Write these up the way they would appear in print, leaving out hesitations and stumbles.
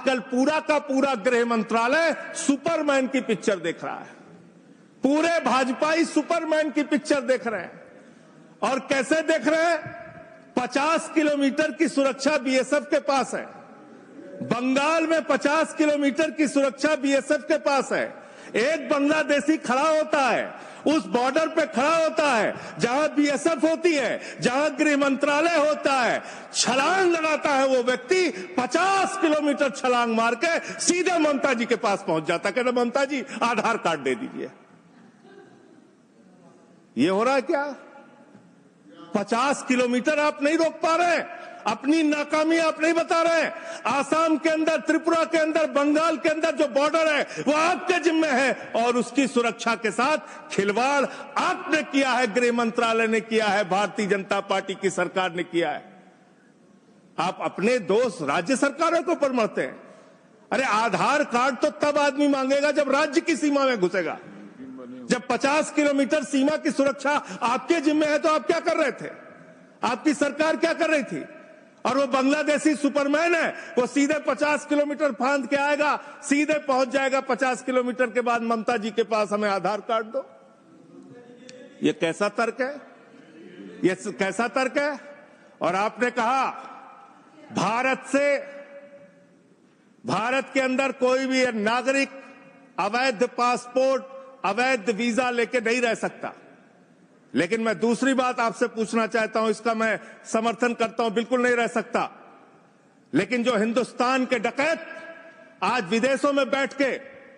आजकल पूरा का पूरा गृह मंत्रालय सुपरमैन की पिक्चर देख रहा है। पूरे भाजपाई सुपरमैन की पिक्चर देख रहे हैं। और कैसे देख रहे हैं? 50 किलोमीटर की सुरक्षा बीएसएफ के पास है। बंगाल में 50 किलोमीटर की सुरक्षा बीएसएफ के पास है। एक बांग्लादेशी खड़ा होता है, उस बॉर्डर पे खड़ा होता है जहां बीएसएफ होती है, जहां गृह मंत्रालय होता है, छलांग लगाता है वो व्यक्ति, 50 किलोमीटर छलांग मार के सीधे ममता जी के पास पहुंच जाता है। कहते ममता जी आधार कार्ड दे दीजिए। ये हो रहा है क्या? 50 किलोमीटर आप नहीं रोक पा रहे, अपनी नाकामी आप नहीं बता रहे। आसाम के अंदर, त्रिपुरा के अंदर, बंगाल के अंदर जो बॉर्डर है वो आपके जिम्मे है और उसकी सुरक्षा के साथ खिलवाड़ आपने किया है, गृह मंत्रालय ने किया है, भारतीय जनता पार्टी की सरकार ने किया है। आप अपने दोस्त राज्य सरकारों के ऊपर मरते हैं। अरे आधार कार्ड तो तब आदमी मांगेगा जब राज्य की सीमा में घुसेगा। जब 50 किलोमीटर सीमा की सुरक्षा आपके जिम्मे है तो आप क्या कर रहे थे? आपकी सरकार क्या कर रही थी? और वो बांग्लादेशी सुपरमैन है, वो सीधे 50 किलोमीटर फांद के आएगा, सीधे पहुंच जाएगा 50 किलोमीटर के बाद ममता जी के पास, हमें आधार कार्ड दो। ये कैसा तर्क है? ये कैसा तर्क है? और आपने कहा भारत के अंदर कोई भी नागरिक अवैध पासपोर्ट, अवैध वीजा लेके नहीं रह सकता। लेकिन मैं दूसरी बात आपसे पूछना चाहता हूं, इसका मैं समर्थन करता हूं, बिल्कुल नहीं रह सकता। लेकिन जो हिंदुस्तान के डकैत आज विदेशों में बैठ के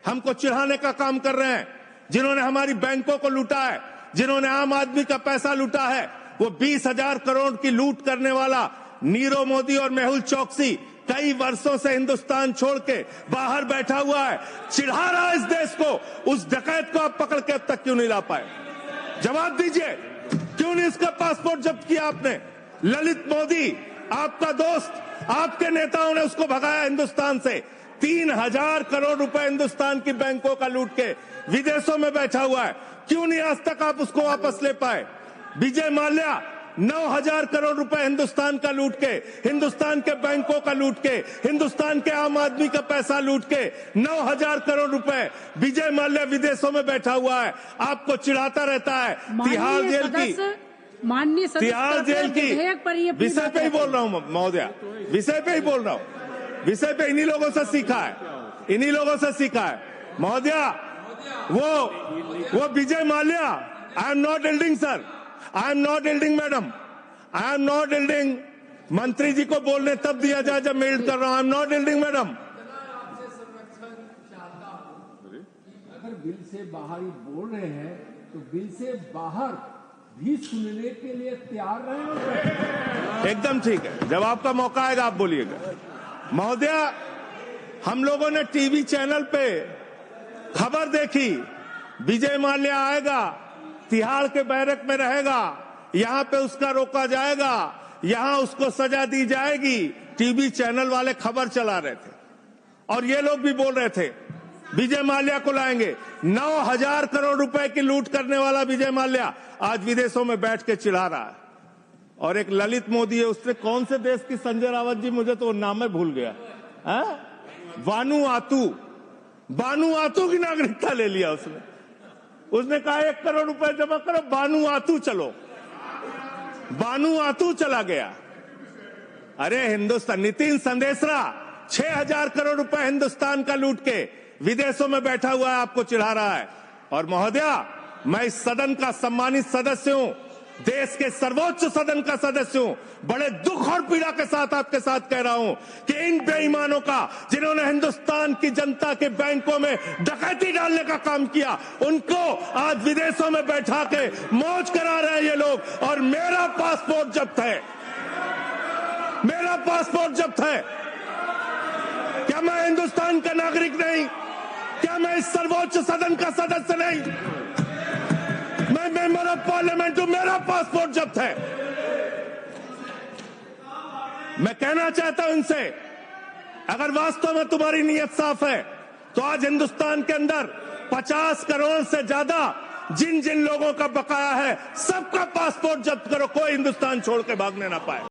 हमको चिढ़ाने का काम कर रहे हैं, जिन्होंने हमारी बैंकों को लूटा है, जिन्होंने आम आदमी का पैसा लूटा है, वो 20,000 करोड़ की लूट करने वाला नीरव मोदी और मेहुल चौकसी कई वर्षों से हिंदुस्तान छोड़ के बाहर बैठा हुआ है, चिढ़ा रहा है इस देश को। उस डकैत को आप पकड़ के अब तक क्यों नहीं ला पाए? जवाब दीजिए, क्यों नहीं इसका पासपोर्ट जब्त किया आपने? ललित मोदी आपका दोस्त, आपके नेताओं ने उसको भगाया हिंदुस्तान से। 3,000 करोड़ रुपए हिंदुस्तान की बैंकों का लूट के विदेशों में बैठा हुआ है, क्यों नहीं आज तक आप उसको वापस ले पाए? विजय माल्या 9,000 करोड़ रुपए हिंदुस्तान का लूट के, हिंदुस्तान के बैंकों का लूट के, हिंदुस्तान के आम आदमी का पैसा लूट के 9,000 करोड़ रुपए विजय माल्या विदेशों में बैठा हुआ है, आपको चिढ़ाता रहता है। तिहाड़ जेल की, माननीय तिहाड़ जेल की विषय पे ही बोल रहा हूं महोदया, विषय पे ही बोल रहा हूं, विषय पे इन्हीं लोगों से सीखा है, इन्हीं लोगों से सीखा है महोदया। वो Vijay Mallya, I am not yielding sir, I am not yielding madam, I am not yielding. मंत्री जी को बोलने तब दिया जाए जब मैं एल्ड कर रहा हूं। आई एम नॉट एल्डिंग मैडम। अगर बिल से बाहर ही बोल रहे हैं तो बिल से बाहर भी सुनने के लिए तैयार रहे। एकदम ठीक है, जब आपका मौका आएगा आप बोलिएगा। महोदया, हम लोगों ने टीवी चैनल पे खबर देखी, विजय माल्या आएगा, तिहाड़ के बैरक में रहेगा, यहां पे उसका रोका जाएगा, यहां उसको सजा दी जाएगी। टीवी चैनल वाले खबर चला रहे थे और ये लोग भी बोल रहे थे विजय माल्या को लाएंगे। 9,000 करोड़ रुपए की लूट करने वाला विजय माल्या आज विदेशों में बैठ के चिढ़ा रहा है। और एक ललित मोदी है, उसने कौन से देश की, संजय रावत जी, मुझे तो नाम में भूल गया, बानुआतू की नागरिकता ले लिया उसने। उसने कहा 1 करोड़ रुपए जमा करो, बानुआतू चलो, बानुआतू चला गया। अरे हिंदुस्तान, नितिन संदेशरा 6,000 करोड़ रुपए हिंदुस्तान का लूट के विदेशों में बैठा हुआ है, आपको चिढ़ा रहा है। और महोदया, मैं इस सदन का सम्मानित सदस्य हूं, देश के सर्वोच्च सदन का सदस्य हूं, बड़े दुख और पीड़ा के साथ आपके साथ कह रहा हूं कि इन बेईमानों का, जिन्होंने हिंदुस्तान की जनता के बैंकों में डकैती डालने का काम किया, उनको आज विदेशों में बैठा के मौज करा रहे हैं ये लोग। और मेरा पासपोर्ट जब्त है, मेरा पासपोर्ट जब्त है। क्या मैं हिंदुस्तान का नागरिक नहीं? क्या मैं इस सर्वोच्च सदन का सदस्य नहीं? मैं मेंबर ऑफ पार्लियामेंट हूं, मेरा पासपोर्ट जब्त है। मैं कहना चाहता हूं इनसे, अगर वास्तव में तुम्हारी नीयत साफ है तो आज हिंदुस्तान के अंदर 50 करोड़ से ज्यादा जिन जिन लोगों का बकाया है, सबका पासपोर्ट जब्त करो, कोई हिंदुस्तान छोड़ के भागने ना पाए।